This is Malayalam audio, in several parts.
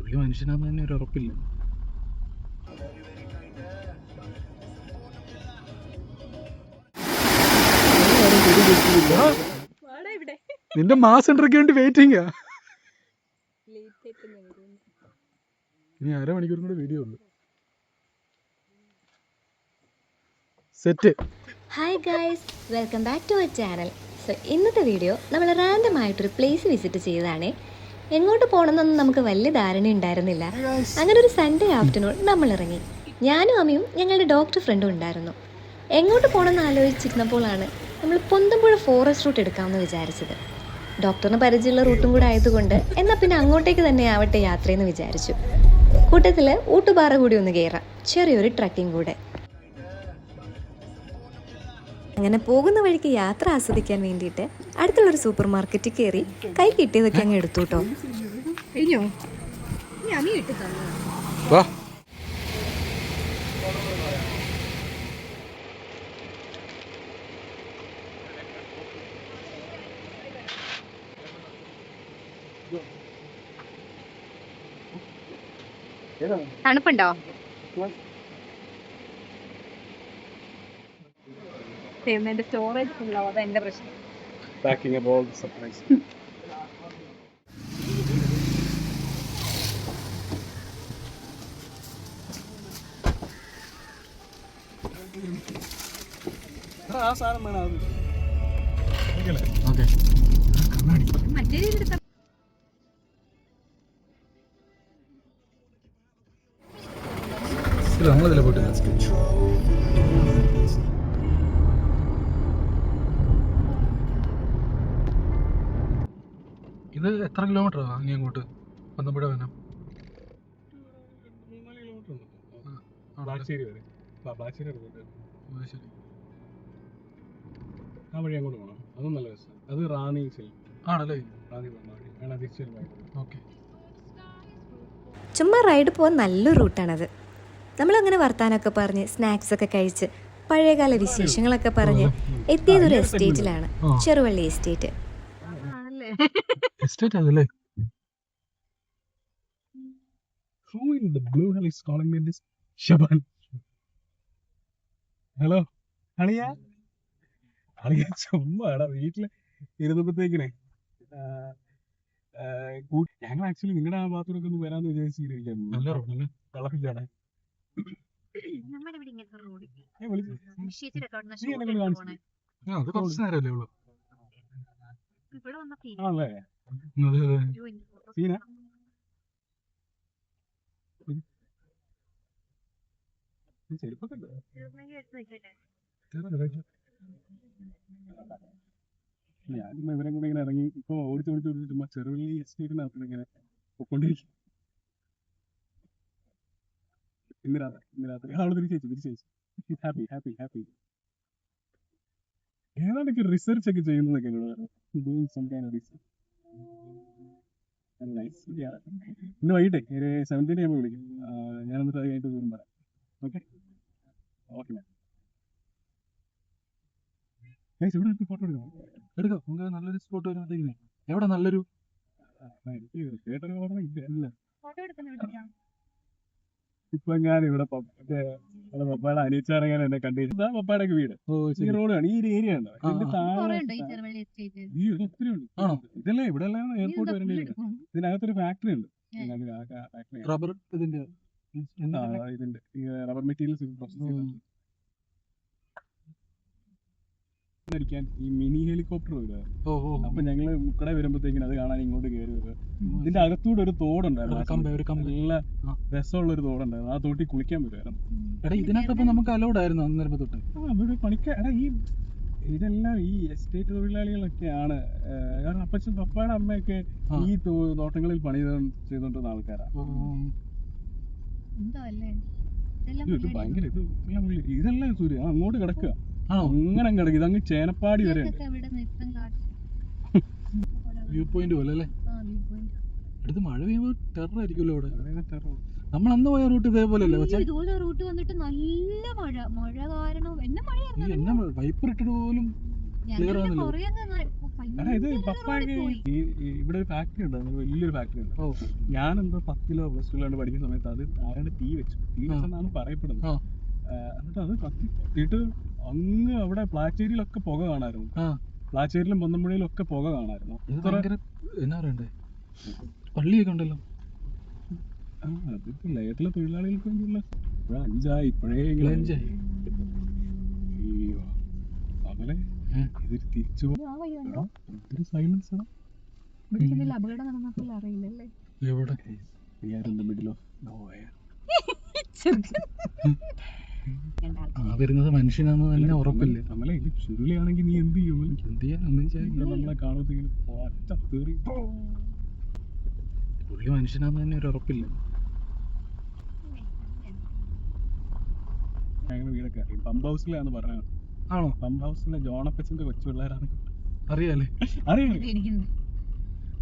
പുള്ളി മനുഷ്യനാന്ന് തന്നെ ഒരു ഉറപ്പില്ല. നിന്റെ മാസ് എൻട്രിക്ക് വേണ്ടി വെയിറ്റിംഗ്. ഇനി അരമണിക്കൂറും കൂടെ വീഡിയോ ഉള്ളു. Set. Hi guys, welcome back to our channel. So ഇന്നത്തെ വീഡിയോ നമ്മൾ റാൻഡം ആയിട്ടൊരു പ്ലേസ് വിസിറ്റ് ചെയ്തതാണ്. എങ്ങോട്ട് പോകണമെന്നൊന്നും നമുക്ക് വലിയ ധാരണ ഉണ്ടായിരുന്നില്ല. അങ്ങനെ ഒരു സൺഡേ ആഫ്റ്റർനൂൺ നമ്മൾ ഇറങ്ങി. ഞാനും അമ്മയും ഞങ്ങളുടെ ഡോക്ടർ ഫ്രണ്ടും ഉണ്ടായിരുന്നു. എങ്ങോട്ട് പോകണമെന്ന് ആലോചിച്ചിരുന്നപ്പോഴാണ് നമ്മൾ പൊന്തമ്പുഴ ഫോറസ്റ്റ് റൂട്ട് എടുക്കാമെന്ന് വിചാരിച്ചത്. ഡോക്ടറിന് പരിചയമുള്ള റൂട്ടും കൂടെ ആയതുകൊണ്ട് എന്നാൽ പിന്നെ അങ്ങോട്ടേക്ക് തന്നെ ആവട്ടെ യാത്രയെന്ന് വിചാരിച്ചു. കൂട്ടത്തിൽ ഊട്ടുപാറ കൂടി ഒന്ന് കയറാം, ചെറിയൊരു ട്രക്കിംഗ് കൂടെ. അങ്ങനെ പോകുന്ന വഴിക്ക് യാത്ര ആസ്വദിക്കാൻ വേണ്ടിയിട്ട് അടുത്തുള്ളൊരു സൂപ്പർ മാർക്കറ്റിൽ കയറി കൈ കിട്ടിയതൊക്കെ അങ്ങ് എടുത്തു കേട്ടോ. തണുപ്പുണ്ടോ? എന്റെ സ്റ്റോറേജ് ഫുള്ളാവും, അതാ എന്റെ പ്രശ്നം. Packing up all the supplies. Okay. മറ്റേ രീതിയിൽ നമ്മളതിലെ പോയിട്ട് ഇത് എത്ര കിലോമീറ്ററാ ഇനി അങ്ങോട്ട് പൊന്തമ്പുഴ വനം? ബാലുശ്ശേരി വരെ. ബാലുശ്ശേരി ശരി. ആ വഴി അങ്ങോട്ട് പോകണം. അതും നല്ല രസം. അത് റാന്നി ആണല്ലേ? റാന്നി വേണം തിരിച്ചു വരുമ്പോൾ. ഓക്കെ. ചുമ്മാ റൈഡ് പോകാൻ നല്ലൊരു റൂട്ടാണത്. നമ്മളങ്ങനെ വർത്താനമൊക്കെ പറഞ്ഞ് സ്നാക്സൊക്കെ കഴിച്ച് പഴയകാല വിശേഷങ്ങളൊക്കെ പറഞ്ഞ് എത്തിയതൊരു എസ്റ്റേറ്റിലാണ്, ചെറുവള്ളി എസ്റ്റേറ്റ്. എസ്റ്റേറ്റ് അതല്ലേ? Who in the blue hell is calling me this? Shaban. Hello. അളിയാ ചുമ്മാടാ വീട്ടില് ഇരുന്നപ്പോഴത്തേക്കിനെ ഞങ്ങൾ ആക്ച്വലി നിങ്ങളുടെ ആ ഭാഗത്തോടൊക്കെ ഒന്ന് വരാന്ന് വിചാരിച്ചിരിക്കാൻ കളപ്പിച്ചാണ്. അത് കുറച്ച് നേരമല്ലേ ഉള്ളൂ. ആണല്ലേ? സീന ചെരുപ്പൊക്കെ ഞാൻ ഇവരെ കൂടെ ഇങ്ങനെ ഇറങ്ങി ഇപ്പൊ ഓടിച്ചോടിച്ച് ചുമ്മാ ചെറുവള്ളി എസ്റ്റേറ്റിനകത്ത് ഇങ്ങനെ പൊക്കൊണ്ടിരിക്കും. ഇന്ന് രാത്രി ആള് തിരിച്ചു ഹാപ്പി. ഏതാണ്ടൊക്കെ റിസർച്ച് ഒക്കെ ചെയ്യുന്നതൊക്കെ ഇന്ന് വൈകിട്ടേ ഒരു 7:30 ആകുമ്പോൾ വിളിക്കും. ഞാൻ എന്നിട്ട് അത് കഴിഞ്ഞിട്ട് ദൂരം പറയാം. Okay ma'am. ഇവിടെ ഫോട്ടോ എടുക്കാം. നമുക്ക് നല്ലൊരു സ്പോട്ട് വരുമ്പോഴത്തേക്കിനെ എവിടെ നല്ലൊരു കേട്ടൊരു ഓർമ്മ ഇല്ല. ഇപ്പൊ ഞാൻ ഇവിടെ പപ്പയുടെ അനിയച്ചാറങ്ങനെ എന്നെ കണ്ടിരുന്നു. പപ്പയുടെ വീട് ഈ റോഡാണ്, ഈ ഒരു ഏരിയ ഉണ്ടോ? ഒത്തിരി ഉണ്ട്. ഇതല്ലേ ഇവിടെ എല്ലാം എയർപോർട്ട് വരേണ്ടി വരും. ഇതിനകത്തൊരു ഫാക്ടറി ഉണ്ട്. റബ്ബർ ഇതിന്റെ ഈ റബ്ബർ മെറ്റീരിയൽസ് പ്രോസസ് ാൻ ഈ മിനി ഹെലികോപ്റ്റർ വരും. അപ്പൊ ഞങ്ങള് മുക്കടെ വരുമ്പോഴത്തേക്കിനും അത് കാണാൻ ഇങ്ങോട്ട് കയറി വരും. ഇതിന്റെ അകത്തൂടെ ഒരു തോടുണ്ടായിരുന്നു, നല്ല രസമുള്ള ഒരു തോടുണ്ടായിരുന്നു. ആ തോട്ടിൽ കുളിക്കാൻ പറ്റുമായിരുന്നു. ഇതിനകത്തപ്പോ നമുക്ക് അലൗഡ് ആയിരുന്നു അന്നേരം തൊട്ട്. അവിടെ പണിക്കാരാ ഈ ഇതെല്ലാം ഈ എസ്റ്റേറ്റ് തൊഴിലാളികളൊക്കെയാണ്. കാരണം പപ്പയുടെ അമ്മയൊക്കെ ഈ തോട്ടങ്ങളിൽ പണി ചെയ്തോണ്ടിരുന്ന ആൾക്കാരാണ്. ഭയങ്കര ഇതെല്ലാം സൂര്യ അങ്ങോട്ട് കിടക്കുക, അങ്ങനെ കിടക്കുക. ഇതങ്ങ് ചേനപ്പാടി വരെ വ്യൂ പോയിന്റ് പോലെ അല്ലേ? അടുത്ത് മഴ പെയ്യുമ്പോ ടെറർ ആയിരിക്കുമല്ലോ അവിടെ. നമ്മൾ അന്ന് പോയ റൂട്ട് ഇതേപോലെ അല്ലേ? റൂട്ട് വന്നിട്ട് നല്ല മഴ കാരണം വൈപ്പർ ഇട്ടിട്ട് പോലും ക്ലിയർ ആവുന്നില്ല. ഇത് പപ്പായൊക്കെ ഇവിടെ ഒരു ഫാക്ടറി ഉണ്ട്, വലിയൊരു ഫാക്ടറി ഉണ്ട്. ഞാനെന്തോ 10 പ്ലസ് 2 പഠിക്കുന്ന സമയത്ത് അത് ആരാണ്ട് തീ വെച്ചെന്നാണ് പറയപ്പെടുന്നത്. എന്നിട്ട് അത് കത്തിയിട്ട് അങ്ങ് അവിടെ പ്ലാച്ചേരിയിലൊക്കെ പുക കാണായിരുന്നു. പ്ലാച്ചേരിയിലും പൊന്നമ്പുഴയിലും ഒക്കെ പുക കാണായിരുന്നു. എന്നാ പറയണ്ടേ, പള്ളിയൊക്കെ ഉണ്ടല്ലോ. അതിപ്പോ ലയത്തിലെ തൊഴിലാളികൾക്ക് വേണ്ടിയുള്ള 5 ഇപ്പോഴേ അവലെ ഇതൊരു തിരിച്ചു സൈലൻസ് അപകടം നടന്നപ്പോൾ അറിയില്ലല്ലേ. എവിടെ വരുന്നത് മനുഷ്യനാന്ന് തന്നെ ഉറപ്പില്ല. നമ്മളെ ഇത് ചുരുളിയാണെങ്കിൽ നീ എന്ത് ചെയ്യും? നമ്മളെ കാണുമ്പോൾ പുള്ളി മനുഷ്യനാന്ന് തന്നെ ഒരു ഉറപ്പില്ല. ഞങ്ങൾ വീടൊക്കെ അറിയാം. പമ്പ് ഹൗസിലാന്ന് പറഞ്ഞത്. ആണോ? പമ്പ് ഹൗസിലെ ജോണപ്പച്ചന്റെ കൊച്ചു പിള്ളേരാണ്. അറിയാലേ? അറിയാം.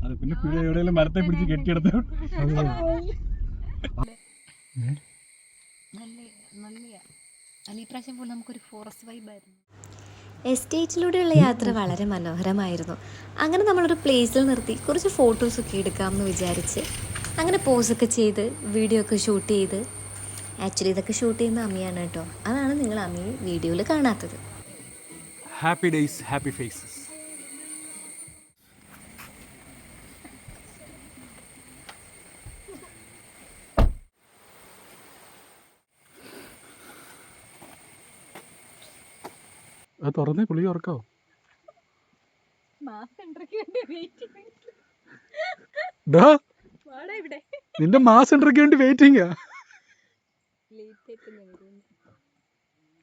അത് പിന്നെ എവിടെയെങ്കിലും മരത്തെ പിടിച്ച് കെട്ടിയെടുത്ത എസ്റ്റേറ്റിലൂടെയുള്ള യാത്ര വളരെ മനോഹരമായിരുന്നു. അങ്ങനെ നമ്മളൊരു പ്ലേസിൽ നിർത്തി കുറച്ച് ഫോട്ടോസൊക്കെ എടുക്കാമെന്ന് വിചാരിച്ച് അങ്ങനെ പോസൊക്കെ ചെയ്ത് വീഡിയോ ഒക്കെ ഷൂട്ട് ചെയ്ത്. ആക്ച്വലി ഇതൊക്കെ ഷൂട്ട് ചെയ്യുന്ന അമ്മിയാണ് കേട്ടോ. അതാണ് നിങ്ങൾ അമ്മി വീഡിയോയിൽ കാണാത്തത്. Happy days, happy faces. അത് തുറന്നേ, പുള്ളി ഉറക്കാവോ? നിന്റെ മാസ് എൻട്രിക്ക് വേണ്ടി വെയിറ്റിംഗ്.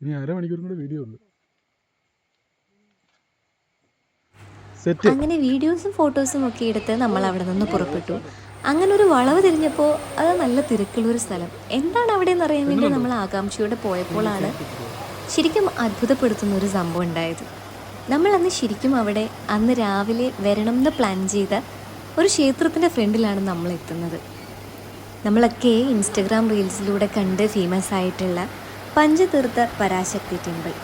ഇനി 1/2 മണിക്കൂറും കൂടെ വീഡിയോ ഉള്ളു. അങ്ങനെ വീഡിയോസും ഫോട്ടോസും ഒക്കെ എടുത്ത് നമ്മൾ അവിടെ നിന്ന് പുറപ്പെട്ടു. അങ്ങനെ ഒരു വളവ് തിരിഞ്ഞപ്പോൾ അത് നല്ല തിരക്കുള്ളൊരു സ്ഥലം. എന്താണ് അവിടെ എന്ന് അറിയാൻ വേണ്ടി നമ്മൾ ആകാംക്ഷയോടെ പോയപ്പോഴാണ് ശരിക്കും അത്ഭുതപ്പെടുത്തുന്ന ഒരു സംഭവം ഉണ്ടായത്. നമ്മൾ അന്ന് ശരിക്കും അവിടെ അന്ന് രാവിലെ വരണം എന്ന് പ്ലാൻ ചെയ്ത ഒരു ക്ഷേത്രത്തിൻ്റെ ഫ്രണ്ടിലാണ് നമ്മൾ എത്തുന്നത്. നമ്മളൊക്കെ ഇൻസ്റ്റഗ്രാം റീൽസിലൂടെ കണ്ട് ഫേമസ് ആയിട്ടുള്ള പഞ്ചതീർത്ഥ പരാശക്തി ടെമ്പിൾ.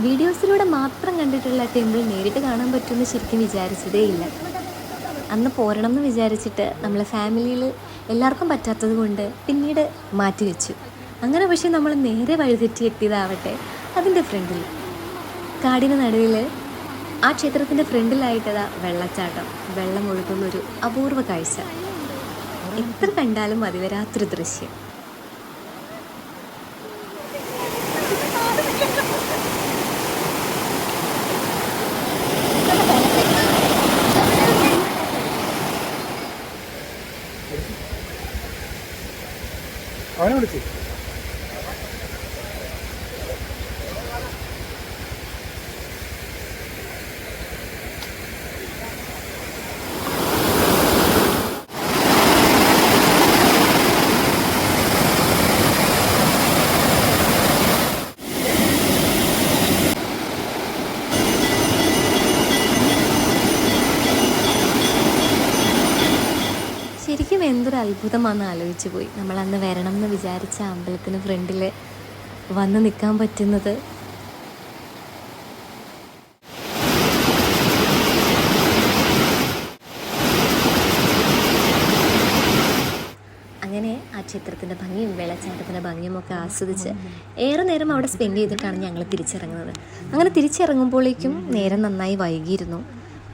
വീഡിയോസിലൂടെ മാത്രം കണ്ടിട്ടുള്ള ടെമ്പിൾ നേരിട്ട് കാണാൻ പറ്റുമെന്ന് ശരിക്കും വിചാരിച്ചതേ ഇല്ല. അന്ന് പോരണം എന്ന് വിചാരിച്ചിട്ട് നമ്മളെ ഫാമിലിയിൽ എല്ലാവർക്കും പറ്റാത്തത് കൊണ്ട് പിന്നീട് മാറ്റി വെച്ചു. അങ്ങനെ പക്ഷേ നമ്മൾ നേരെ വഴിതെറ്റി എത്തിയതാവട്ടെ അതിൻ്റെ ഫ്രണ്ടിൽ, കാടിന് നടുവിൽ ആ ക്ഷേത്രത്തിൻ്റെ ഫ്രണ്ടിലായിട്ടതാ വെള്ളച്ചാട്ടം. വെള്ളം ഒഴുകുന്നൊരു അപൂർവ കാഴ്ച. എത്ര കണ്ടാലും മതിവരാത്തൊരു ദൃശ്യം. അവനെ വിളിച്ചു. ശരിക്കും എന്തൊരു അത്ഭുതമാണെന്ന് ആലോചിച്ച് പോയി. നമ്മളന്ന് വരണം എന്ന് വിചാരിച്ച അമ്പലത്തിന് ഫ്രണ്ടിൽ വന്ന് നിൽക്കാൻ പറ്റുന്നത്. അങ്ങനെ ആ ചിത്രത്തിൻ്റെ ഭംഗിയും വെള്ളച്ചാട്ടത്തിൻ്റെ ഭംഗിയും ഒക്കെ ആസ്വദിച്ച് ഏറെ നേരം അവിടെ സ്പെൻഡ് ചെയ്തിട്ടാണ് ഞങ്ങൾ തിരിച്ചിറങ്ങുന്നത്. അങ്ങനെ തിരിച്ചിറങ്ങുമ്പോഴേക്കും നേരം നന്നായി വൈകിയിരുന്നു.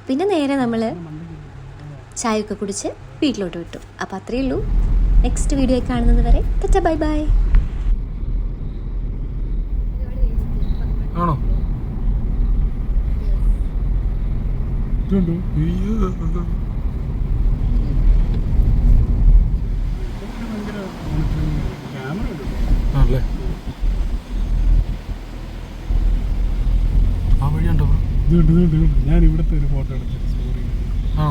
പിന്നെ നേരെ നമ്മൾ ചായയൊക്കെ കുടിച്ച് വീട്ടിലോട്ട് വിട്ടു. അപ്പോൾ അത്രയേ ഉള്ളൂ. നെക്സ്റ്റ് വീഡിയോ കാണുന്നത് വരെ ടാറ്റ, ബൈ ബൈ. ആണോ? ആണല്ലേ? ആ വഴിയുണ്ടോ? ഞാൻ ഇവിടുത്തെ ഒരു ഫോട്ടോ എടുത്തു. ആ